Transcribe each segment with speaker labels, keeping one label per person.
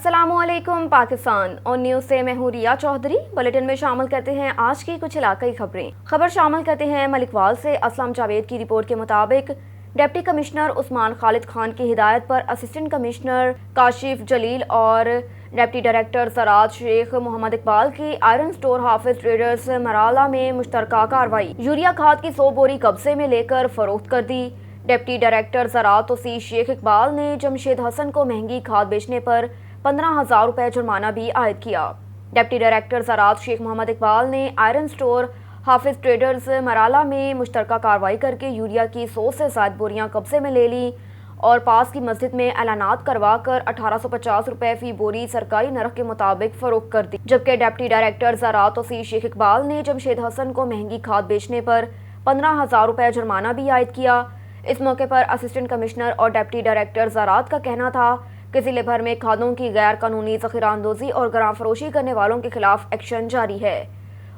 Speaker 1: अस्सलामुअलैकुम पाकिस्तान और न्यूज़ से मैं हूँ रिया चौधरी। बुलेटिन में शामिल करते हैं आज की कुछ इलाकाई खबर शामिल करते हैं मलिकवाल से। असलम जावेद की रिपोर्ट के मुताबिक डिप्टी कमिश्नर उस्मान खालिद खान की हिदायत पर असिस्टेंट कमिश्नर काशिफ जलील और डिप्टी डायरेक्टर ज़राअत शेख मोहम्मद इकबाल की आयरन स्टोर हाफिज ट्रेडर्स मराला में मुश्तरका कार्रवाई। यूरिया खाद की 100 बोरी कब्जे में लेकर फरोख्त कर दी। डिप्टी डायरेक्टर ज़राअत शेख इकबाल ने जमशेद हसन को महंगी खाद बेचने पर 15,000 रुपये जुर्माना भी आयद किया। डिप्टी डायरेक्टर ज़राअत शेख मोहम्मद इकबाल ने आयरन स्टोर हाफिज ट्रेडर्स मराला में मुश्तरका कार्रवाई करके यूरिया की 100 से ज़ायद बोरियां कब्जे में ले ली और पास की मस्जिद में ऐलानात करवा कर 1850 रुपये फी बोरी सरकारी नरख के मुताबिक फरोख्त कर दी। जबकि डिप्टी डायरेक्टर ज़राअत शेख इकबाल ने जमशेद हसन को महंगी खाद बेचने पर 15,000 रुपये जुर्माना भी आयद किया। इस मौके पर असिस्टेंट कमिश्नर और डिप्टी डायरेक्टर ज़राअत का कहना था कि ज़िले भर में खादों की गैर कानूनी ज़ख़ीरा अंदोज़ी और गरां फरोशी करने वालों के खिलाफ एक्शन जारी है।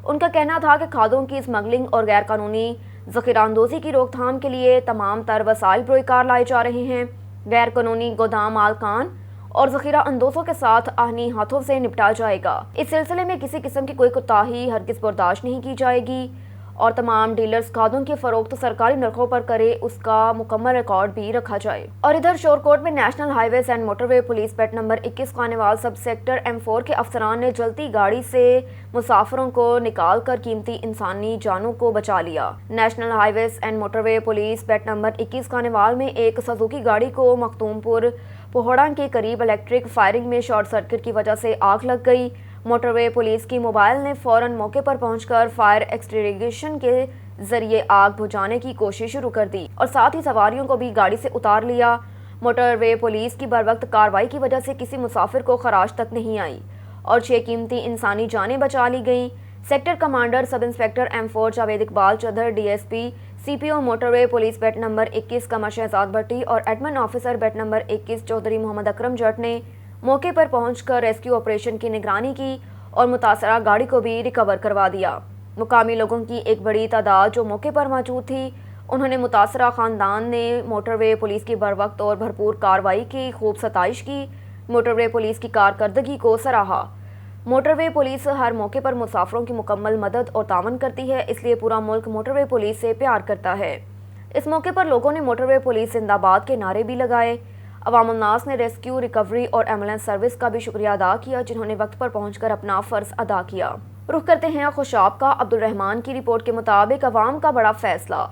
Speaker 1: उनका कहना था कि खादों की स्मगलिंग और गैर कानूनी ज़ख़ीरा अंदोज़ी की रोकथाम के लिए तमाम तर वसाइल बरोकार लाए जा रहे हैं। गैर कानूनी गोदाम मालकान और ज़ख़ीरा अंदोज़ों के साथ आहनी हाथों से निपटा जाएगा। इस सिलसिले में किसी किस्म की कोई कोताही हरगिज़ बर्दाश्त नहीं की जाएगी और तमाम डीलर्स खादों की फरोख्त सरकारी नरखों पर करे, उसका मुकम्मल रिकॉर्ड भी रखा जाए। और इधर शोरकोट में national highways and motorway police pet number 21 Khanewal सब सेक्टर M4 के अफसरान ने जलती गाड़ी से मुसाफिरों को निकाल कर कीमती इंसानी जानों को बचा लिया। National highways and motorway police pet number 21 Khanewal में एक सुजुकी गाड़ी को मखदूमपुर पोहड़ा के करीब इलेक्ट्रिक फायरिंग में शॉर्ट सर्किट की वजह से आग लग गई। मोटरवे पुलिस की मोबाइल ने फौरन मौके पर पहुंचकर फायर एक्सटिंग्विशन के जरिए आग बुझाने की कोशिश शुरू कर दी और साथ ही सवारियों को भी गाड़ी से उतार लिया। मोटरवे पुलिस की बरवक्त कार्रवाई की वजह से किसी मुसाफिर को खराज तक नहीं आई और 6 कीमती इंसानी जानें बचा ली गईं। Sector commander sub inspector M4 Javed Iqbal Chaudhar DSP CPO motorway police beat number 21 Qamar Shahzad Bhatti और admin officer beat number 21 Chaudhry Mohammad Akram Jat ने मौके पर पहुंचकर रेस्क्यू ऑपरेशन की निगरानी की और मुतासरा गाड़ी को भी रिकवर करवा दिया। मुकामी लोगों की एक बड़ी तादाद जो मौके पर मौजूद थी, उन्होंने मुतासरा खानदान ने मोटरवे पुलिस की बरवक्त और भरपूर कार्रवाई की खूब सताइश की। मोटरवे पुलिस की कारकर्दगी को सराहा। मोटरवे पुलिस हर मौके पर मुसाफिरों की मुकम्मल मदद और तावन करती है, इसलिए पूरा मुल्क मोटरवे पुलिस से प्यार करता है। इस मौके पर लोगों ने मोटरवे पुलिस जिंदाबाद के नारे भी लगाए। अवामुल नास ने रेस्क्यू, रिकवरी और एम्बुलेंस सर्विस का भी शुक्रिया अदा किया, जिन्होंने वक्त पर पहुंचकर अपना फ़र्ज अदा किया। रुख करते हैं खुशाब का। अब्दुल रहमान की रिपोर्ट के मुताबिक अवाम का बड़ा फैसला।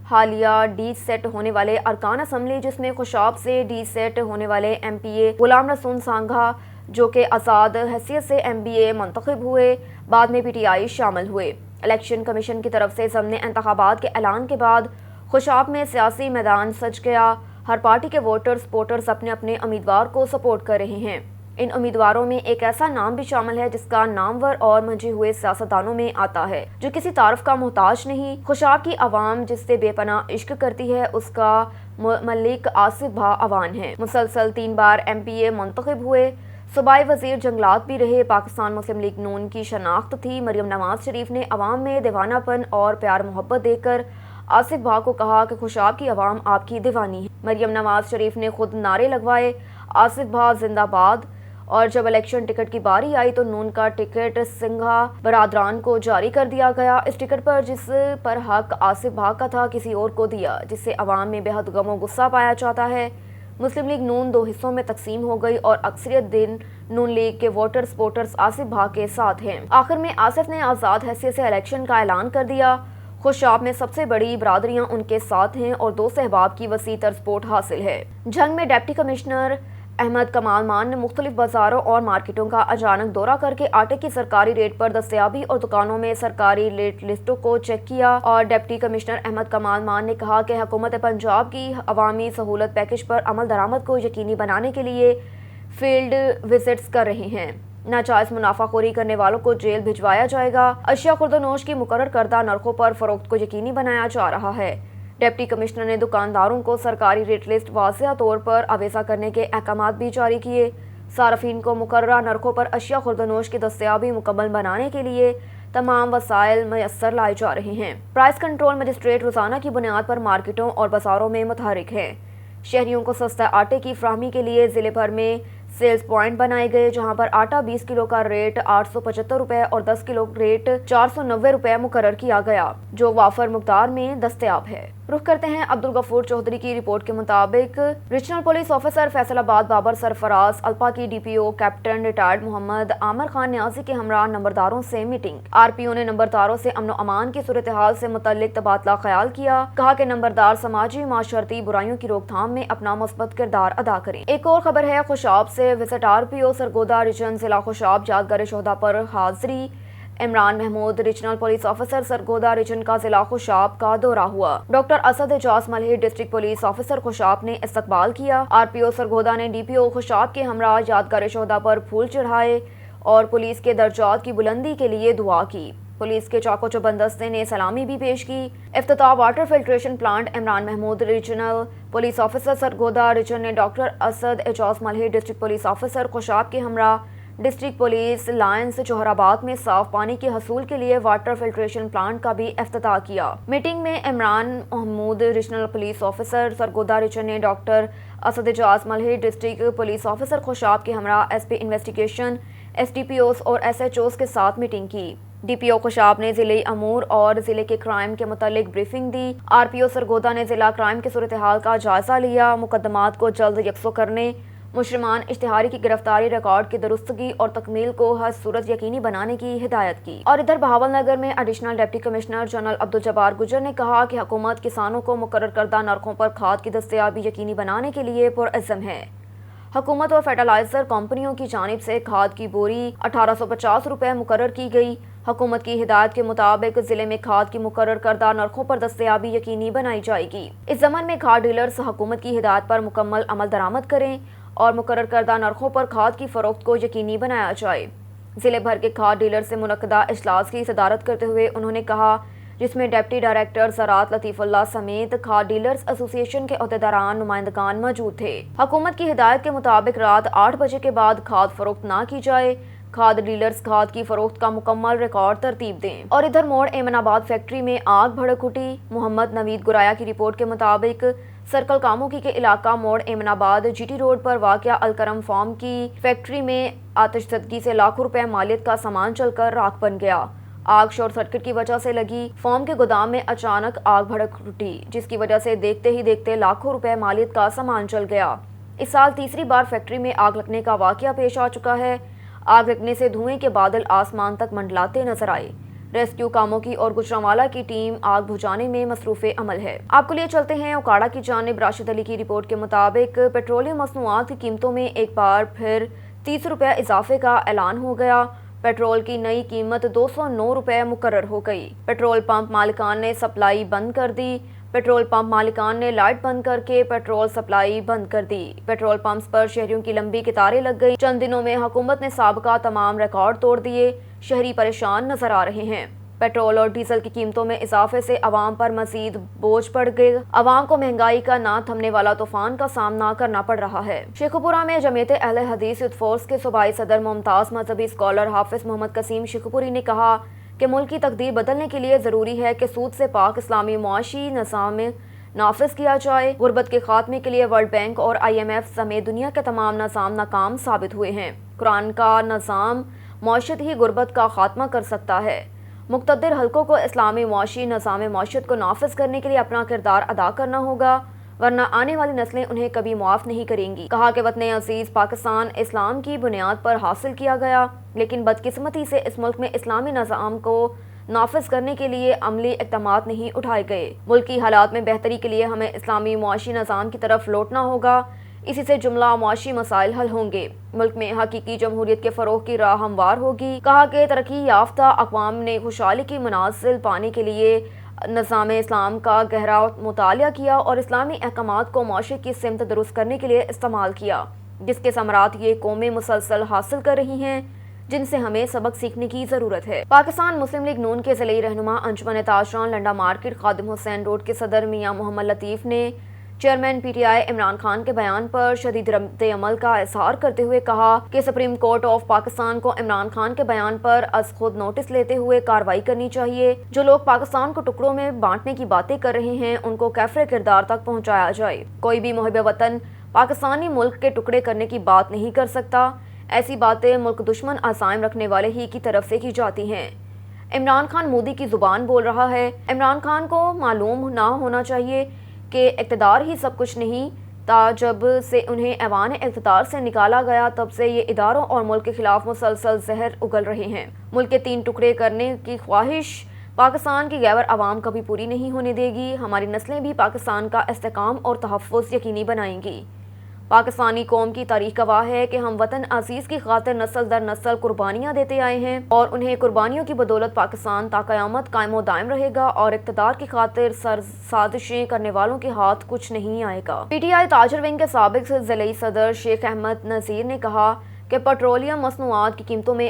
Speaker 1: हालिया डी सेट होने वाले अरकान असम्बली, जिसमें खुशाब से डी सेट होने वाले MPA गुलाम रसूल सांघा जो कि आज़ाद हैसियत से MBA मुंतखब हुए, बाद में PTI शामिल हुए। इलेक्शन कमीशन की तरफ से ज़मनी इंतखाबात के ऐलान के बाद खुशाब में सियासी मैदान सज गया। हर पार्टी के वोटर्स अपने अपने उम्मीदवार को सपोर्ट कर रहे हैं। इन उम्मीदवारों में एक ऐसा नाम भी शामिल है जिसका नामवर और मंजे हुए सियासतदानों में आता है, जो किसी तारफ का मोहताज नहीं। खुशाब की आवाम जिससे बेपनाह इश्क करती है, उसका मलिक आसिफ भा अवान है। मुसलसल 3 बार MPA मुंतखब हुए, सूबाई वजीर जंगलात भी रहे। पाकिस्तान मुस्लिम लीग नून की शनाख्त थी। मरियम नवाज शरीफ ने अवाम में दीवानापन और प्यार मोहब्बत देकर आसिफ भा को कहा कि खुशाब की आवाम आपकी दीवानी है। मरियम नवाज शरीफ ने खुद नारे लगवाए, आसिफ भा जिंदाबाद। और जब इलेक्शन टिकट की बारी आई तो नून का टिकट सिंघा बरादरान को जारी कर दिया गया। इस टिकट पर जिस पर हक आसिफ भा का था, किसी और को दिया, जिससे अवाम में बेहद गम और गुस्सा पाया जाता है। मुस्लिम लीग नून 2 हिस्सों में तकसीम हो गई और अक्सरियत दिन नून लीग के वोटर्स आसिफ भा के साथ हैं। आखिर में आसिफ ने आज़ाद हैसियत से इलेक्शन का ऐलान कर दिया। खुशाब में सबसे बड़ी बरादरियां उनके साथ हैं और 2 सहबाब की वसी तर सपोर्ट हासिल है। जंग में डिप्टी कमिश्नर अहमद कमाल मान ने मुख्तलिफ बाजारों और मार्केटों का अचानक दौरा करके आटे की सरकारी रेट पर दस्तयाबी और दुकानों में सरकारी रेट लिस्टों को चेक किया। और डिप्टी कमिश्नर अहमद कमाल मान ने कहा कि हुकूमत पंजाब की अवामी सहूलत पैकेज पर अमल दरामद को यकीनी बनाने के लिए फील्ड विजिट्स कर रहे हैं। नाजायज मुनाफाखोरी करने वालों को जेल भिजवाया जाएगा। अशिया खुर्दनोश की मुकर्रर करदा नरखों पर फरोख्त को यकीनी बनाया जा रहा है। डिप्टी कमिश्नर ने दुकानदारों को सरकारी रेट लिस्ट वाज़िया तौर पर आवेज़ा करने के अहकाम भी जारी किए। सार्फिन को मुकर्ररा नरखों पर अशिया खुर्दनोश की दस्तयाबी मुकम्मल बनाने के लिए तमाम वसाइल मैसर लाए जा रहे हैं। प्राइस कंट्रोल मजिस्ट्रेट रोजाना की बुनियाद पर मार्केटों और बाजारों में मुतहरिक हैं। शहरियों को सस्ता आटे की फ्राहमी के लिए जिले भर में सेल्स पॉइंट बनाए गए, जहां पर आटा 20 किलो का रेट 875 रुपए और 10 किलो रेट 490 रुपए मुकर्रर किया गया, जो वाफर मुकदार में दस्तयाब है। रुख करते हैं अब्दुल गफूर चौधरी की रिपोर्ट के मुताबिक regional police officer Faisalabad Babar Sarfraz, अल्पा की DPO captain retired Mohammad Aamir Khan Niazi के हमरा नंबरदारों से मीटिंग। आरपीओ ने नंबरदारों से अमन अमान की सूरत हाल से मुतल्लिक तबादला ख्याल किया। कहा कि नंबरदार समाजी माशरती बुराइयों की रोकथाम में अपना मुस्बत किरदार अदा करें। एक और खबर है खुशाब से। विजिट आरपीओ सरगोदा रीजन जिला खुशाब यादगार शोहदा पर हाजिरी। Imran Mahmood regional police officer Sargodha region का जिला खुशाब का दौरा हुआ। Doctor Asad Ejaz Malhi district police officer Khushab ने इस्तकबाल किया। आरपीओ सरगोदा ने डीपीओ खुशाब के हमरा यादगार शोहदा पर फूल चढ़ाए और पुलिस के दर्जात की बुलंदी के लिए दुआ की। पुलिस के चाको चौबंद दस्ते ने सलामी भी पेश की। इफ्तिताह water filtration plant. Imran Mahmood regional police officer Sargodha region ने doctor Asad Ejaz Malhi district police officer Khushab के हमरा डिस्ट्रिक्ट पुलिस लायंस जोहराबाद में साफ पानी के हसूल के लिए वाटर फिल्ट्रेशन प्लांट का भी इफ्तिताह किया। मीटिंग में Imran Mahmood regional police officer Sargodha region ने doctor Asad Ejaz Malhi district police officer Khushab के हमरा एसपी इन्वेस्टिगेशन, एसडीपीओस और एसएचओस के साथ मीटिंग की। डीपीओ खुशाब ने जिले अमूर और जिले के क्राइम के मुतालिक ब्रीफिंग दी। आरपीओ सरगोदा ने जिला क्राइम की सूरत हाल का जायजा लिया। मुकदमात को जल्द यकसो करने, मुजरिमान इश्तिहारी की गिरफ्तारी, रिकॉर्ड की दुरुस्तगी और तकमील को हर सूरत यकीनी बनाने की हिदायत की। और इधर बहावलनगर में additional deputy commissioner general Abdul Jabbar गुजर ने कहा कि हुकूमत किसानों को मुकर्रर करदा नरखों पर खाद की दस्तयाबी यकीनी बनाने के लिए पुरअज़्म है। हुकूमत और फर्टिलाइजर कंपनियों की जानिब से खाद की बोरी 1850 रुपए मुकर्रर की गई। हुकूमत की हिदायत के मुताबिक जिले में खाद की मुकर्रर करदा नरखों पर दस्तयाबी यकीनी बनाई जाएगी। इस ज़मन में खाद डीलर्स हुकूमत की हिदायत पर मुकम्मल अमल दरामद करें और मुकर्रर करदा नरखों पर खाद की फरोख्त को यकीनी बनाया जाए। जिले भर के खाद डीलर से मुनक्कदा इजलास की सदारत करते हुए उन्होंने कहा, जिसमें डिप्टी डायरेक्टर ज़राअत लतीफ़ुल्लाह समेत खाद डीलर्स एसोसिएशन के अहदेदारान नुमाइंदगान मौजूद थे। हुकूमत की हिदायत के मुताबिक रात 8 बजे के बाद खाद फरोख्त ना की जाए। खाद डीलर्स खाद की फरोख्त का मुकम्मल रिकॉर्ड तरतीब दें। और इधर मोड़ एमनाबाद फैक्ट्री में आग भड़क उठी। मोहम्मद नवीद गुराया की रिपोर्ट के मुताबिक सर्कल कामोकी के इलाका मोड़ एमनाबाद जीटी रोड पर वाक़या अलकरम फार्म की फैक्ट्री में आतिशज़दगी से लाखों रुपए मालियत का सामान जलकर राख बन गया। आग शॉर्ट सर्किट की वजह से लगी। फार्म के गोदाम में अचानक आग भड़क उठी, जिसकी वजह से देखते ही देखते लाखों रुपए मालियत का सामान जल गया। इस साल तीसरी बार फैक्ट्री में आग लगने का वाक़या पेश आ चुका है। आग लगने से धुएं के बादल आसमान तक मंडलाते नजर आए। रेस्क्यू कामों की और गुजरांवाला की टीम आग बुझाने में मसरूफ़े अमल है। आपको लिए चलते हैं उकाड़ा की जानिब। राशिद अली की रिपोर्ट के मुताबिक पेट्रोलियम मसनूआत की कीमतों में एक बार फिर 30 रुपये इजाफे का ऐलान हो गया। पेट्रोल की नई कीमत 209 रुपये मुकर्रर हो गई। पेट्रोल पंप मालिकान ने सप्लाई बंद कर दी। पेट्रोल पंप मालिकान ने लाइट बंद करके पेट्रोल सप्लाई बंद कर दी। पेट्रोल पंप्स पर शहरियों की लंबी कतारें लग गई। चंद दिनों में हुकूमत ने साबका तमाम रिकॉर्ड तोड़ दिए। शहरी परेशान नजर आ रहे हैं। पेट्रोल और डीजल की कीमतों में इजाफे से अवाम पर मजीद बोझ पड़ गए। अवाम को महंगाई का ना थमने वाला तूफान का सामना करना पड़ रहा है। शेखुपुरा में जमीयत अहले हदीस यूथ फोर्स के सूबाई सदर मुमताज मजहबी स्कॉलर हाफिज मोहम्मद कसीम शेखुपुरी ने कहा कि मुल्क की तकदीर बदलने के लिए ज़रूरी है कि सूद से पाक इस्लामी मुआशी निज़ाम नाफिज किया जाए। गुर्बत के खात्मे के लिए वर्ल्ड बैंक और IMF समेत दुनिया के तमाम निज़ाम नाकाम साबित हुए हैं। कुरान का निज़ाम मौशत ही गुर्बत का खात्मा कर सकता है। मुक़्तदिर हल्कों को इस्लामी मुआशी निज़ाम मौशत को नाफिज करने के लिए अपना किरदार अदा करना होगा, वरना आने वाली नस्लें उन्हें कभी मुआफ़ नहीं करेंगी। कहा कि वतन अजीज़ पाकिस्तान इस्लाम की बुनियाद पर हासिल किया गया, लेकिन बदकिस्मती से इस मुल्क में इस्लामी निज़ाम को नाफिज करने के लिए अमली इक़दामात नहीं उठाए गए। मुल्क की हालात में बेहतरी के लिए हमें इस्लामी मुआशी निज़ाम की तरफ लौटना होगा। इसी से जुमला मुआशी मसाइल हल होंगे। मुल्क में हकीकी जमहूरियत के फ़रोग़ की राह हमवार होगी। कहा कि तरक्की याफ्ता अक़वाम ने खुशहाली की मनाज़िल पाने के लिए निज़ाम इस्लाम का गहरा मुतालिया किया और इस्लामी अहकामात को मुआशरे की सिमत दुरुस्त करने के लिए इस्तेमाल किया, जिसके समरात ये कौमें मुसलसल हासिल कर रही हैं, जिनसे हमें सबक सीखने की ज़रूरत है। पाकिस्तान मुस्लिम लीग नून के ज़िले रहनुमा अंजुमन ताजरान लंडा मार्केट खादिम हुसैन रोड के सदर मियाँ मोहम्मद लतीफ़ ने चेयरमैन PTI इमरान खान के बयान पर शदीद रद्द अमल का इजहार करते हुए कहा कि सुप्रीम कोर्ट ऑफ पाकिस्तान को इमरान खान के बयान पर अज खुद नोटिस लेते हुए कार्रवाई करनी चाहिए। जो लोग पाकिस्तान को टुकड़ों में बांटने की बातें कर रहे हैं, उनको कैफरे किरदार तक पहुँचाया जाए। कोई भी मुहिब वतन پاکستانی ملک کے ٹکڑے کرنے کی بات نہیں کر سکتا، ایسی باتیں ملک دشمن عزائم رکھنے والے ہی کی طرف سے کی جاتی ہیں۔ عمران خان مودی کی زبان بول رہا ہے۔ عمران خان کو معلوم نہ ہونا چاہیے کہ اقتدار ہی سب کچھ نہیں تا، جب سے انہیں ایوان اقتدار سے نکالا گیا تب سے یہ اداروں اور ملک کے خلاف مسلسل زہر اگل رہے ہیں۔ ملک کے 3 ٹکڑے کرنے کی خواہش پاکستان کی گیور عوام کبھی پوری نہیں ہونے دے گی۔ ہماری نسلیں بھی پاکستان کا استحکام اور تحفظ یقینی بنائیں گی۔ پاکستانی قوم کی تاریخ گواہ ہے کہ ہم وطن عزیز کی خاطر نسل در نسل قربانیاں دیتے آئے ہیں اور انہیں قربانیوں کی بدولت پاکستان تا قیامت قائم و دائم رہے گا اور اقتدار کی خاطر سازشیں کرنے والوں کے ہاتھ کچھ نہیں آئے گا۔ پی ٹی آئی تاجر ونگ کے سابق ضلعی صدر شیخ احمد نذیر نے کہا کہ پیٹرولیم مصنوعات کی قیمتوں میں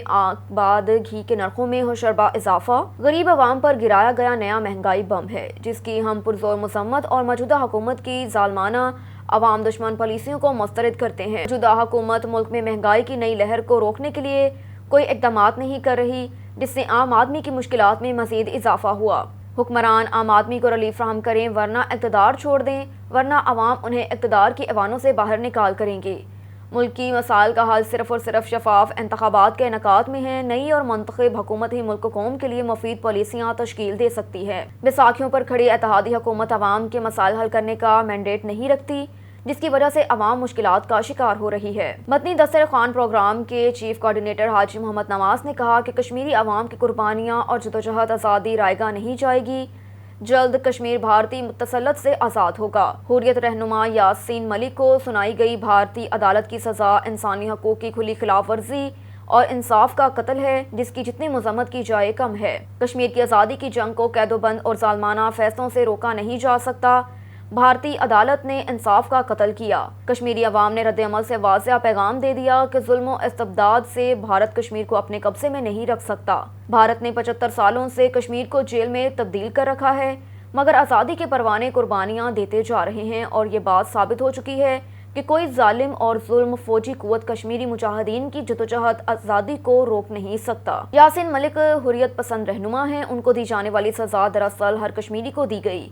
Speaker 1: بعد گھی کے نرخوں میں ہوشربا اضافہ غریب عوام پر گرایا گیا نیا مہنگائی بم ہے، جس کی ہم پرزور مذمت اور موجودہ حکومت کی ظالمانہ عوام دشمن پالیسیوں کو مسترد کرتے ہیں۔ موجودہ حکومت ملک میں مہنگائی کی نئی لہر کو روکنے کے لیے کوئی اقدامات نہیں کر رہی، جس سے عام آدمی کی مشکلات میں مزید اضافہ ہوا۔ حکمران عام آدمی کو ریلیف فراہم کریں ورنہ اقتدار چھوڑ دیں، ورنہ عوام انہیں اقتدار کی ایوانوں سے باہر نکال کریں گے۔ ملک کی مسائل کا حل صرف اور صرف شفاف انتخابات کے انعقاد میں ہے۔ نئی اور منتخب حکومت ہی ملک و قوم کے لیے مفید پالیسیاں تشکیل دے سکتی ہے۔ بیساکھیوں پر کھڑی اتحادی حکومت عوام کے مسائل حل کرنے کا مینڈیٹ نہیں رکھتی، جس کی وجہ سے عوام مشکلات کا شکار ہو رہی ہے۔ مدنی دسترخوان پروگرام کے چیف کوارڈینیٹر حاجی محمد نواز نے کہا کہ کشمیری عوام کی قربانیاں اور جدوجہد آزادی رائے گاہ نہیں جائے گی۔ جلد کشمیر بھارتی تسلط سے آزاد ہوگا۔ حریت رہنما یاسین ملک کو سنائی گئی بھارتی عدالت کی سزا انسانی حقوق کی کھلی خلاف ورزی اور انصاف کا قتل ہے، جس کی جتنی مذمت کی جائے کم ہے۔ کشمیر کی آزادی کی جنگ کو قید و بند اور ظالمانہ فیصلوں سے روکا نہیں جا سکتا۔ بھارتی عدالت نے انصاف کا قتل کیا۔ کشمیری عوام نے رد عمل سے واضح پیغام دے دیا کہ ظلم و استبداد سے بھارت کشمیر کو اپنے قبضے میں نہیں رکھ سکتا۔ بھارت نے 75 سالوں سے کشمیر کو جیل میں تبدیل کر رکھا ہے، مگر آزادی کے پروانے قربانیاں دیتے جا رہے ہیں اور یہ بات ثابت ہو چکی ہے کہ کوئی ظالم اور ظلم فوجی قوت کشمیری مجاہدین کی جدوجہد آزادی کو روک نہیں سکتا۔ یاسین ملک حریت پسند رہنما ہیں، ان کو دی جانے والی سزا دراصل ہر کشمیری کو دی گئی،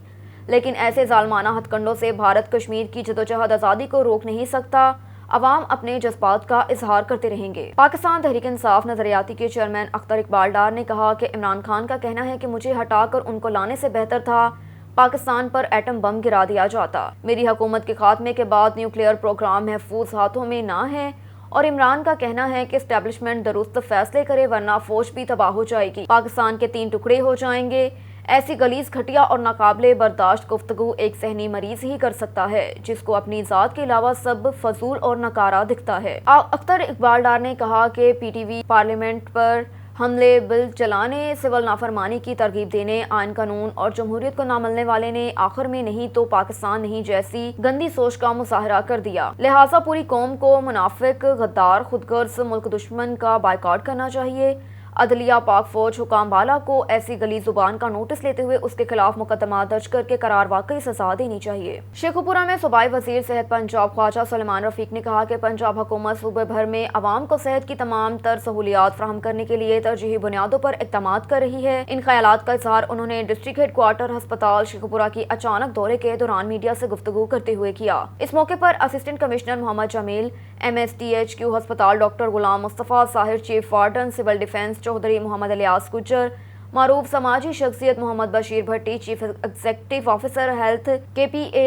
Speaker 1: لیکن ایسے ظالمانہ ہتھ کنڈوں سے بھارت کشمیر کی جدوجہد آزادی کو روک نہیں سکتا۔ عوام اپنے جذبات کا اظہار کرتے رہیں گے۔ پاکستان تحریک انصاف نظریاتی کے چیئرمین اختر اقبال ڈار نے کہا کہ عمران خان کا کہنا ہے کہ مجھے ہٹا کر ان کو لانے سے بہتر تھا پاکستان پر ایٹم بم گرا دیا جاتا۔ میری حکومت کے خاتمے کے بعد نیوکلیئر پروگرام محفوظ ہاتھوں میں نہ ہے، اور عمران کا کہنا ہے کہ اسٹیبلشمنٹ درست فیصلے کرے ورنہ فوج بھی تباہ ہو جائے گی، پاکستان کے 3 ٹکڑے ہو جائیں گے۔ ایسی غلیظ، گھٹیا اور ناقابل برداشت گفتگو ایک ذہنی مریض ہی کر سکتا ہے، جس کو اپنی ذات کے علاوہ سب فضول اور ناکارہ دکھتا ہے۔ اختر اقبال ڈار نے کہا کہ پی ٹی وی پارلیمنٹ پر حملے، بل چلانے، سول نافرمانی کی ترغیب دینے، آئین قانون اور جمہوریت کو نہ ملنے والے نے آخر میں نہیں تو پاکستان نہیں جیسی گندی سوچ کا مظاہرہ کر دیا۔ لہٰذا پوری قوم کو منافق، غدار، خودغرض ملک دشمن کا بائیکاٹ کرنا چاہیے۔ عدلیہ، پاک فوج، حکام بالا کو ایسی گلی زبان کا نوٹس لیتے ہوئے اس کے خلاف مقدمات درج کر کے قرار واقعی سزا دینی چاہیے۔ شیخوپورہ میں صوبائی وزیر صحت پنجاب خواجہ سلیمان رفیق نے کہا کہ پنجاب حکومت صوبے بھر میں عوام کو صحت کی تمام تر سہولیات فراہم کرنے کے لیے ترجیحی بنیادوں پر اقدامات کر رہی ہے۔ ان خیالات کا اظہار انہوں نے ڈسٹرکٹ ہیڈ کوارٹر ہسپتال شیخوپورہ کی اچانک دورے کے دوران میڈیا سے گفتگو کرتے ہوئے کیا۔ اس موقع پر assistant commissioner Muhammad Jameel, MSTHQ ہسپتال doctor Ghulam Mustafa Zahir, chief warden civil defence Chaudhry Muhammad Ilyas Gujjar, معروف سماجی شخصیت Muhammad Bashir Bhatti, chief executive officer health KPA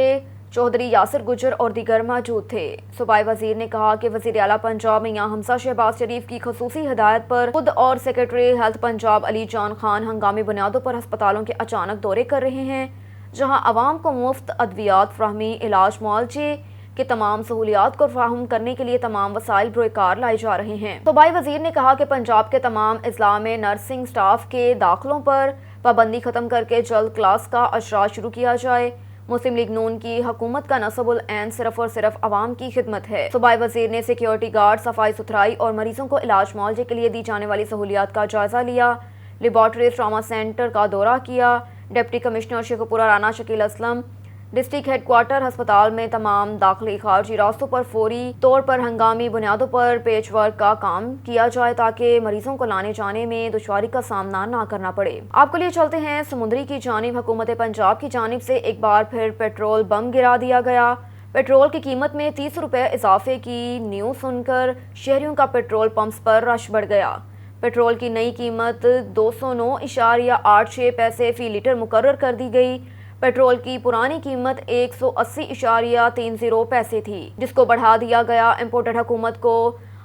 Speaker 1: Chaudhry Yasir Gujjar اور دیگر موجود تھے۔ صوبائی وزیر نے کہا کہ وزیر اعلیٰ پنجاب میاں حمزہ شہباز شریف کی خصوصی ہدایت پر خود اور سیکرٹری ہیلتھ پنجاب علی جان خان ہنگامی بنیادوں پر ہسپتالوں کے اچانک دورے کر رہے ہیں، جہاں عوام کو مفت ادویات فراہمی، علاج، معالجے کے تمام سہولیات کو فراہم کرنے کے لیے تمام وسائل بروئے کار لائے جا رہے ہیں۔ صوبائی وزیر نے کہا کہ پنجاب کے تمام اضلاع میں نرسنگ سٹاف کے داخلوں پر پابندی ختم کر کے جلد کلاس کا اجرا شروع کیا جائے۔ مسلم لیگ نون کی حکومت کا نصب العین صرف اور صرف عوام کی خدمت ہے۔ صوبائی وزیر نے سیکیورٹی گارڈ، صفائی ستھرائی اور مریضوں کو علاج معالجے کے لیے دی جانے والی سہولیات کا جائزہ لیا، لیبارٹری ٹراما سینٹر کا دورہ کیا۔ Deputy commissioner Sheikhupura Rana Shakeel Aslam district headquarter ہسپتال میں تمام داخلی خارجی راستوں پر فوری طور پر ہنگامی بنیادوں پر پیچ ورک کا کام کیا جائے تاکہ مریضوں کو لانے جانے میں دشواری کا سامنا نہ کرنا پڑے۔ آپ کو لیے چلتے ہیں سمندری کی جانب۔ حکومت پنجاب کی جانب سے ایک بار پھر پیٹرول بم گرا دیا گیا۔ पेट्रोल की कीमत में 30 रुपये इजाफे की न्यूज़ सुनकर शहरियों का पेट्रोल पंप्स पर रश बढ़ गया। पेट्रोल की नई कीमत 209.86 पैसे फी लीटर मुकर्रर कर दी गई। पेट्रोल की पुरानी कीमत 180.30 पैसे थी, जिसको बढ़ा दिया गया। इम्पोर्टेड हुकूमत को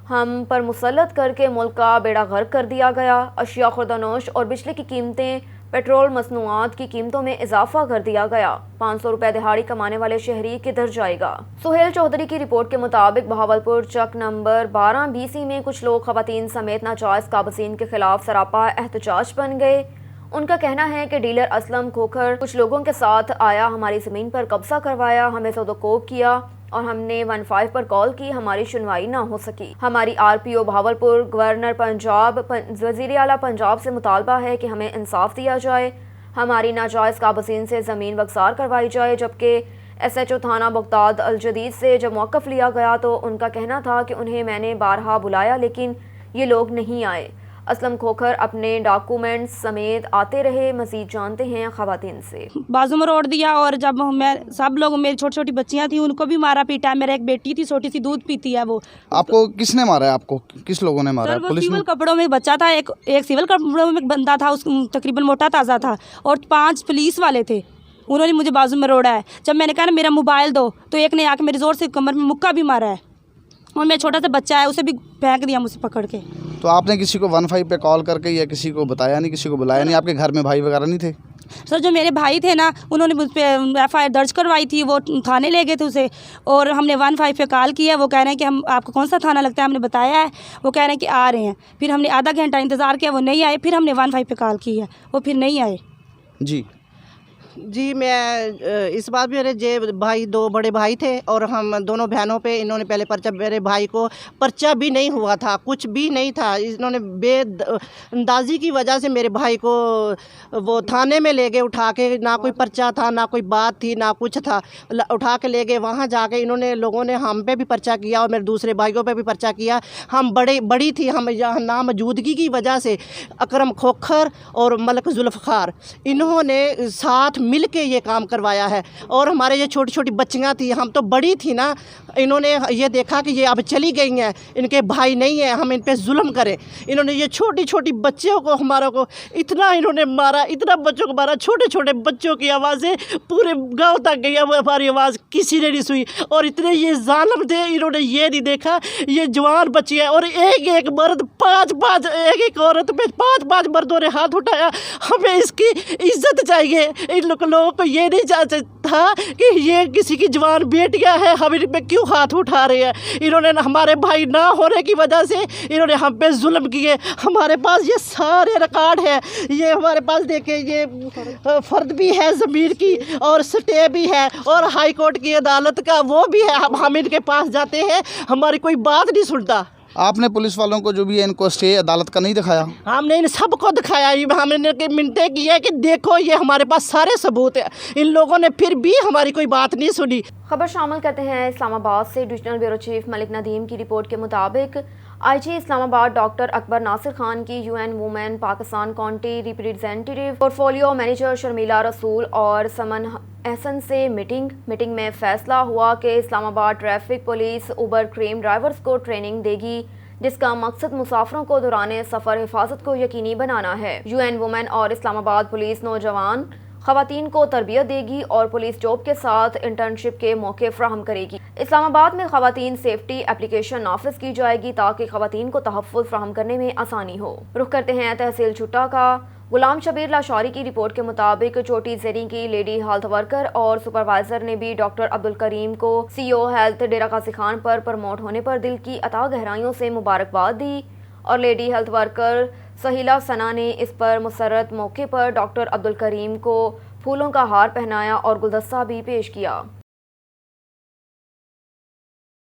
Speaker 1: हम पर मुसल्लत करके मुल्क का बेड़ा गर्क कर दिया गया। अशिया खुर्दानोश और बिजली की कीमतें, पेट्रोल मसनूआत की कीमतों में इजाफा कर दिया गया। 500 रुपए दिहाड़ी कमाने वाले शहरी किधर जाएगा। सुहेल चौधरी की रिपोर्ट के मुताबिक बहावलपुर चक नंबर 12 BC में कुछ लोग खवातीन समेत नाजायज काबजीन के खिलाफ सरापा एहतजाज बन गए। उनका कहना है कि डीलर असलम खोखर कुछ लोगों के साथ आया, हमारी ज़मीन पर कब्जा करवाया, हमें सौदोकोब किया और हमने 15 पर कॉल की, हमारी सुनवाई ना हो सकी। हमारी RPO बहावलपुर, गवर्नर पंजाब, वज़ीर आला पंजाब से मुतालबा है कि हमें इंसाफ दिया जाए, हमारी नाजायज़ काबजीन से ज़मीन वक्सार करवाई जाए। जबकि SHO थाना बगदाद अल जदीद से जब मौक़िफ़ लिया गया तो उनका कहना था कि उन्हें मैंने बारहा बुलाया लेकिन ये लोग नहीं आए। असलम खोखर अपने डॉक्यूमेंट्स समेत आते रहे। मजीद जानते हैं खवातीन से।
Speaker 2: बाजू में रोड दिया और जब मैं सब लोग, मेरी छोटी छोटी बच्चियां थी, उनको भी मारा पीटा है। मेरा एक बेटी थी छोटी सी, दूध पीती है वो।
Speaker 3: आपको किसने मारा है? आपको किस लोगों ने मारा है? पुलिस
Speaker 2: सिविल कपड़ों में बच्चा था, एक सिविल कपड़ों में बंदा था, उस तकरीबन मोटा ताज़ा था, और 5 पुलिस वाले थे। उन्होंने मुझे बाजू में रोड़ा है। जब मैंने कहा ना मेरा मोबाइल दो, तो एक ने आके मेरी ज़ोर से कमर में मुक्का भी मारा है, और मेरा छोटा सा बच्चा है, उसे भी फेंक दिया मुझसे पकड़ के।
Speaker 3: तो आपने किसी को 15 पे कॉल करके या किसी को बताया नहीं, किसी को बुलाया नहीं? आपके घर में भाई वगैरह नहीं थे?
Speaker 2: सर, जो मेरे भाई थे ना, उन्होंने मुझ पर FIR दर्ज करवाई थी, वो थाने ले गए थे उसे, और हमने 15 पे कॉल किया। वो कह रहे हैं कि हम, आपको कौन सा थाना लगता है? हमने बताया है। वो कह रहे हैं कि आ रहे हैं। फिर हमने आधा घंटा इंतज़ार किया, वो नहीं आए। फिर हमने 15 पे कॉल की है, वो फिर नहीं आए।
Speaker 4: जी, मैं इस बात में, मेरे जे भाई 2 बड़े भाई थे और हम दोनों बहनों पे इन्होंने पहले पर्चा, मेरे भाई को पर्चा भी नहीं हुआ था, कुछ भी नहीं था। इन्होंने बेअंदाज़ी की वजह से मेरे भाई को वो थाने में ले गए उठा के। ना कोई पर्चा था, ना कोई बात थी, ना कुछ था। उठा के ले गए। वहाँ जाके इन्होंने, लोगों ने हम पे भी पर्चा किया और मेरे दूसरे भाइयों पे भी पर्चा किया। हम बड़ी थी, हम यहाँ नामौजूदगी की वजह से अकरम खोखर और मलक जुल्फ़कार, इन्होंने साथ मिल के ये काम करवाया है। और हमारे ये छोटी छोटी बच्चियाँ थी, हम तो बड़ी थी ना, इन्होंने ये देखा कि ये अब चली गई हैं, इनके भाई नहीं हैं, हम इन पे जुल्म करें। इन्होंने ये छोटी छोटी बच्चियों को, हमारा को इतना इन्होंने मारा, इतना बच्चों को मारा। छोटे छोटे बच्चों की आवाज़ें पूरे गांव तक गई, हमारी आवाज़ किसी ने नहीं सुनी। और इतने ये जालिम थे, इन्होंने ये नहीं देखा ये जवान बच्ची है, और एक एक मर्द, 5 एक एक औरत पे 5 मर्दों ने हाथ उठाया। हमें इसकी इज्जत चाहिए। इन लोगों को ये नहीं चाहता था कि ये किसी की जवान बेटियां हैं, हम इन पे क्यों हाथ उठा रहे हैं। इन्होंने हमारे भाई ना होने की वजह से इन्होंने हम पे जुल्म किए। हमारे पास ये सारे रिकॉर्ड है, ये हमारे पास देखे, ये फर्द भी है ज़मीन की, और स्टे भी है, और हाई कोर्ट की अदालत का वो भी है। हम इनके पास जाते हैं, हमारी कोई बात नहीं सुनता।
Speaker 3: आपने पुलिस वालों को जो भी है इनको स्टे अदालत का नहीं दिखाया?
Speaker 4: हमने इन सबको दिखाया। हमने मिनटें की है कि देखो ये हमारे पास सारे सबूत है। इन लोगों ने फिर भी हमारी कोई बात नहीं सुनी।
Speaker 1: खबर शामिल करते हैं इस्लामाबाद से। Divisional bureau chief Malik Nadeem की रिपोर्ट के मुताबिक IG इस्लामाबाद डॉक्टर अकबर नासिर खान की UN women Pakistan county representative portfolio manager Sharmila रसूल और समन एहसन से मीटिंग में फैसला हुआ कि इस्लामाबाद ट्रैफिक पुलिस उबर क्रीम ड्राइवर्स को ट्रेनिंग देगी, जिसका मकसद मुसाफिरों को दौरान सफ़र हिफाजत को यकीनी बनाना है। UN वुमेन और इस्लामाबाद पुलिस नौजवान खवातीन को तरबियत देगी और पुलिस जॉब के साथ इंटर्नशिप के मौके फ्राहम करेगी। इस्लामाबाद में खवातीन सेफ्टी एप्लीकेशन नाफिज की जाएगी ताकि खवातीन को तहफ़्फ़ुज़ फ्राहम करने में आसानी हो। रुख करते हैं तहसील छुट्टा का। गुलाम शबीर लाशौरी की रिपोर्ट के मुताबिक चोटी ज़ेरी की लेडी हेल्थ वर्कर और सुपरवाइजर ने भी डॉक्टर अब्दुल करीम को CO हेल्थ डेरा गाजी खान पर प्रमोट होने पर दिल की अता गहराइयों से मुबारकबाद दी, और लेडी हेल्थ वर्कर सहीला सना ने इस पर मुसर्रत मौके पर डॉक्टर अब्दुल करीम को फूलों का हार पहनाया और गुलदस्ता भी पेश किया।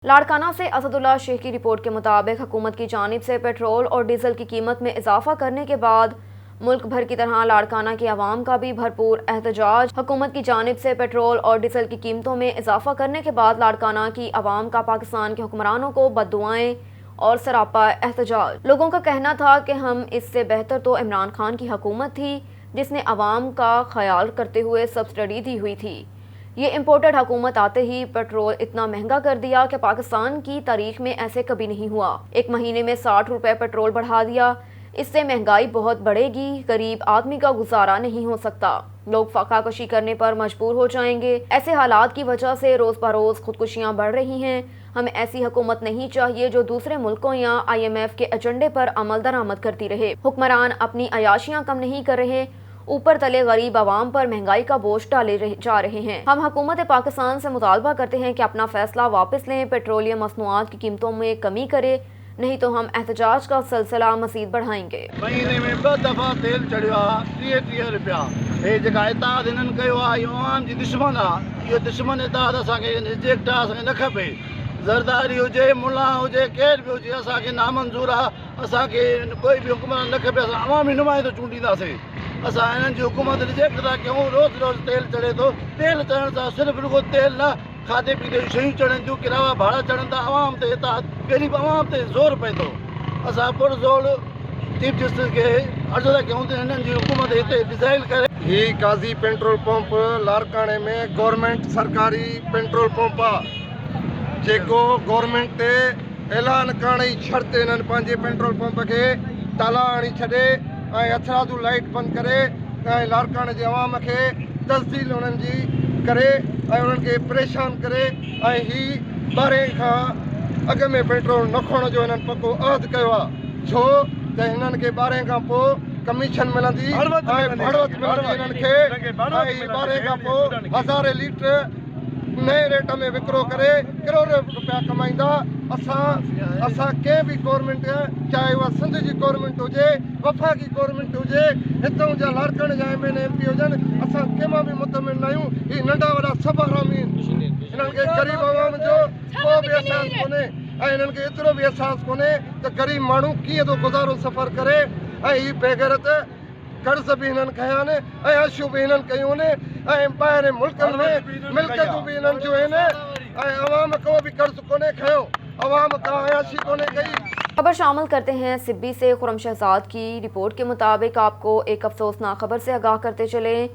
Speaker 1: लाड़काना से असदुल्ला शेख की रिपोर्ट के मुताबिक हुकूमत की जानिब से पेट्रोल और डीजल की कीमत में इजाफा करने के बाद मुल्क भर की तरह लाड़काना की आवाम का भी भरपूर एहतजाज। हुकूमत की जानिब से पेट्रोल और डीजल की कीमतों में इजाफा करने के बाद लाड़काना की आवाम का पाकिस्तान के हुक्मरानों को बद्दुआएं और सरापा एहतजाज। लोगों का कहना था कि हम इससे बेहतर तो इमरान खान की हुकूमत थी जिसने आवाम का ख्याल करते हुए सब्सिडी दी हुई थी। یہ امپورٹڈ حکومت آتے ہی پیٹرول اتنا مہنگا کر دیا کہ پاکستان کی تاریخ میں ایسے کبھی نہیں ہوا. ایک مہینے میں 60 روپے پیٹرول بڑھا دیا. اس سے مہنگائی بہت بڑھے گی. غریب آدمی کا گزارا نہیں ہو سکتا. لوگ فاقہ کشی کرنے پر مجبور ہو جائیں گے. ایسے حالات کی وجہ سے روز بروز خودکشیاں بڑھ رہی ہیں. ہمیں ایسی حکومت نہیں چاہیے جو دوسرے ملکوں یا IMF کے ایجنڈے پر عمل درآمد کرتی رہے. حکمران اپنی عیاشیاں کم نہیں کر رہے، اوپر تلے غریب عوام پر مہنگائی کا بوجھ ڈالے جا رہے ہیں. ہم حکومت پاکستان سے مطالبہ کرتے ہیں کہ اپنا فیصلہ واپس لیں، پیٹرولیم مصنوعات کی قیمتوں میں کمی کرے، نہیں تو ہم احتجاج کا سلسلہ مزید بڑھائیں گے.
Speaker 5: مہینے میں 2 دفعہ تیل چڑھیا 30 روپیا. یہ جگہ اتحاد انہن کیو ہے عوام جی دشمن ہے. یہ دشمن اتحاد اساں کے ریجیکٹ اساں نہ کھپے. زرداری ہوجے، ملا ہوجے، کیر بھی ہوجے، اساں کے نامنظور ہے. اساں کے کوئی بھی حکمران نہ کھپے. اساں عوامی نمائندو چونڈینداسیں. اساں انہن جی حکومت ریجیکٹ تھا کیوں. روز روز تیل چڑھے تو تیل چڑھن سا صرف رگو تیل نہ کھادے پیتے شیوں چڑھن تھیوں، کرایہ بھاڑا چڑھن تا عوام تے اتحاد غریب عوام تے زور پے تو. اساں پر زور چیف جسٹس کے عرض کیوں تے انہن جی حکومت ہتے ڈیزائن کرے.
Speaker 6: یہ قاضی پینٹرول پمپ لارکانے میں گورنمنٹ سرکاری پینٹرول پمپ ہے جیکو گورنمنٹ تے اعلان کرنے شرط انہن پانچے پینٹرول پمپ کے تالا آنی چھڈے اثراتو لائٹ بند کرے لارکانے جے عوام کے تسدیل انہن جی کرے انہن کے پریشان کرے. ہی 12 کا اگ میں پیٹرول نہ کھوڑ جو انہن پکو عہد کیو ہے چھو تے انہن کے 12 کا پو کمیشن ملندی بڑوت ملندی انہن کے 12 کا پو 1000 لیٹر نئے ریٹ میں وکرو کرے کروڑوں روپیہ کمائندا. اساں کے بھی گورنمنٹ چاہے وہ سندھ جی گورنمنٹ ہوجے، وفاقی گورنمنٹ ہوجے، ہتوں جا لارکن جا MN MP ہوجن، اساں کیما بھی مطمئن نہ آहियूं. یہ ننڈا وڈا سب حرامی انہن کے غریب عوام جو کو بھی احساس کونے انہن کے اترو بھی احساس کونے تو غریب مانو کیے تو گزارو سفر کرے. یہ بےغیرت قرض بھی انہن کھیان عیاشیوں بھی انہن کیوں نے باہر ملکن میں ملکتوں بھی انہن جو ہیں عوام کو بھی قرض کونے کھیو عوام کا عیاشی کونے گئی.
Speaker 1: خبر شامل کرتے ہیں سبی سے. خرم شہزاد کی رپورٹ کے مطابق آپ کو ایک افسوسناک خبر سے آگاہ کرتے چلیں.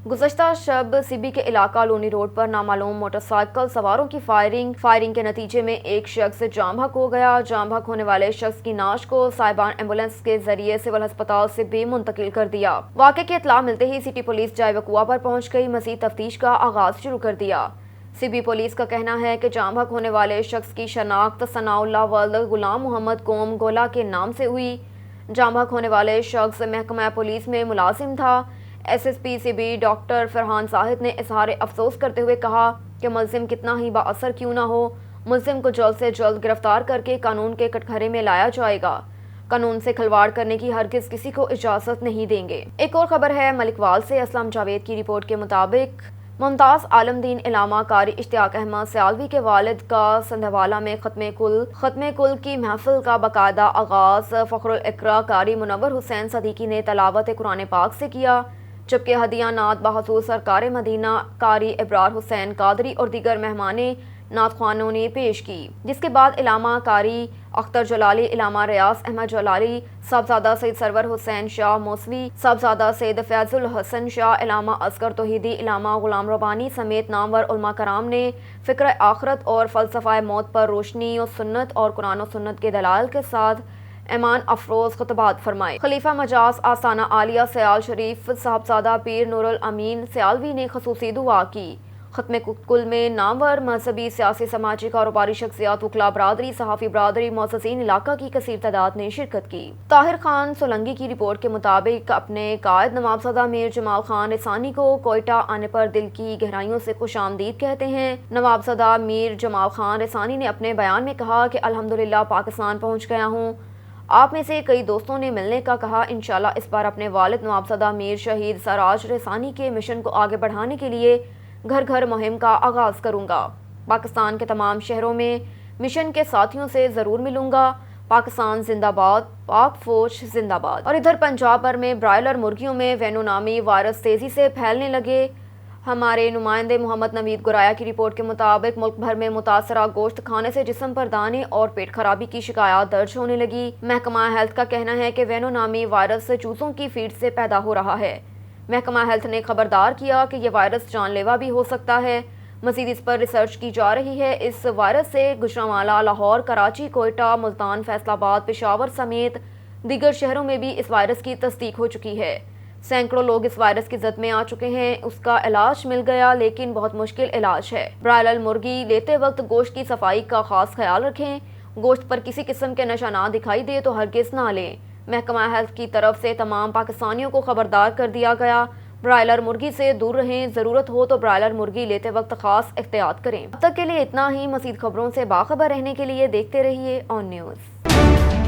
Speaker 1: گزشتہ شب سبی کے علاقہ لونی روڈ پر نامعلوم موٹر سائیکل سواروں کی فائرنگ کے نتیجے میں ایک شخص جاں بحق ہو گیا. جاں بحق ہونے والے شخص کی نعش کو صاحبان ایمبولینس کے ذریعے سول ہسپتال سے بھی منتقل کر دیا. واقعے کی اطلاع ملتے ہی سٹی پولیس جائے وقوع پر پہنچ گئی. مزید تفتیش کا آغاز شروع کر دیا. سبی پولیس کا کہنا ہے کہ جاں بحق ہونے والے شخص کی شناخت ثناء اللہ ولد غلام محمد قوم گولا کے نام سے ہوئی. جاں بحق ہونے والے شخص محکمہ پولیس میں ملازم تھا. SSP سبی ڈاکٹر فرحان زاہد نے اظہار افسوس کرتے ہوئے کہا کہ ملزم کتنا ہی با اثر کیوں نہ ہو، ملزم کو جلد سے جلد گرفتار کر کے قانون کے کٹگھرے میں لایا جائے گا. قانون سے کھلواڑ کرنے کی ہرگز کسی کو اجازت نہیں دیں گے. ایک اور خبر ہے ملک وال سے. اسلام جاوید کی رپورٹ کے مطابق ممتاز عالم دین علامہ قاری اشتیاق احمد سیالوی کے والد کا سندھوالا میں ختم کل کی محفل کا باقاعدہ آغاز فخر الاقرا قاری منور حسین صدیقی نے تلاوت قرآن پاک سے کیا، جبکہ ہدیہ نعت بحضور سرکار مدینہ قاری ابرار حسین قادری اور دیگر مہمان نعت خوانوں نے پیش کی، جس کے بعد علامہ قاری اختر جلالی، علامہ ریاض احمد جلالی، صاحبزادہ سید سرور حسین شاہ موسوی، صاحبزادہ سید فیض الحسن شاہ، علامہ اصغر توحیدی، علامہ غلام ربانی سمیت نامور علماء کرام نے فکر آخرت اور فلسفہ موت پر روشنی و سنت اور قرآن و سنت کے دلائل کے ساتھ ایمان افروز خطبات فرمائے. خلیفہ مجاز آستانہ عالیہ سیال شریف صاحبزادہ پیر نور الامین سیالوی نے خصوصی دعا کی. ختم کل میں نامور مذہبی، سیاسی، سماجی، کاروباری شخصیات، وکلاء برادری، صحافی برادری، معززین علاقہ کی کثیر تعداد نے شرکت کی. طاہر خان سولنگی کی رپورٹ کے مطابق اپنے قائد نوابزادہ میر جمال خان رسانی کو کوئٹہ آنے پر دل کی گہرائیوں سے خوش آمدید کہتے ہیں. نوابزادہ میر جمال خان رسانی نے اپنے بیان میں کہا کہ الحمدللہ پاکستان پہنچ گیا ہوں. آپ میں سے کئی دوستوں نے ملنے کا کہا. انشاءاللہ اس بار اپنے والد نوابزادہ میر شہید سراج رسانی کے مشن کو آگے بڑھانے کے لیے گھر گھر مہم کا آغاز کروں گا. پاکستان کے تمام شہروں میں مشن کے ساتھیوں سے ضرور ملوں گا. پاکستان زندہ باد، پاک فوج زندہ باد. اور ادھر پنجاب بھر میں برائلر مرغیوں میں وینو نامی وائرس تیزی سے پھیلنے لگے. ہمارے نمائندے محمد نوید گرایا کی رپورٹ کے مطابق ملک بھر میں متاثرہ گوشت کھانے سے جسم پر دانے اور پیٹ خرابی کی شکایات درج ہونے لگی. محکمہ ہیلتھ کا کہنا ہے کہ وینو نامی وائرس چوزوں کی فیڈ سے پیدا ہو رہا ہے. محکمہ ہیلتھ نے خبردار کیا کہ یہ وائرس جان لیوا بھی ہو سکتا ہے. مزید اس پر ریسرچ کی جا رہی ہے. اس وائرس سے گوجرانوالہ، لاہور، کراچی، کوئٹہ، ملتان، فیصل آباد، پشاور سمیت دیگر شہروں میں بھی اس وائرس کی تصدیق ہو چکی ہے. سینکڑوں لوگ اس وائرس کی زد میں آ چکے ہیں. اس کا علاج مل گیا لیکن بہت مشکل علاج ہے. برائلر مرغی لیتے وقت گوشت کی صفائی کا خاص خیال رکھیں. گوشت پر کسی قسم کے نشانات دکھائی دے تو ہرگز نہ لیں. محکمہ ہیلتھ کی طرف سے تمام پاکستانیوں کو خبردار کر دیا گیا. برائلر مرغی سے دور رہیں. ضرورت ہو تو برائلر مرغی لیتے وقت خاص احتیاط کریں. اب تک کے لیے اتنا ہی. مزید خبروں سے باخبر رہنے کے لیے دیکھتے رہیے آن نیوز.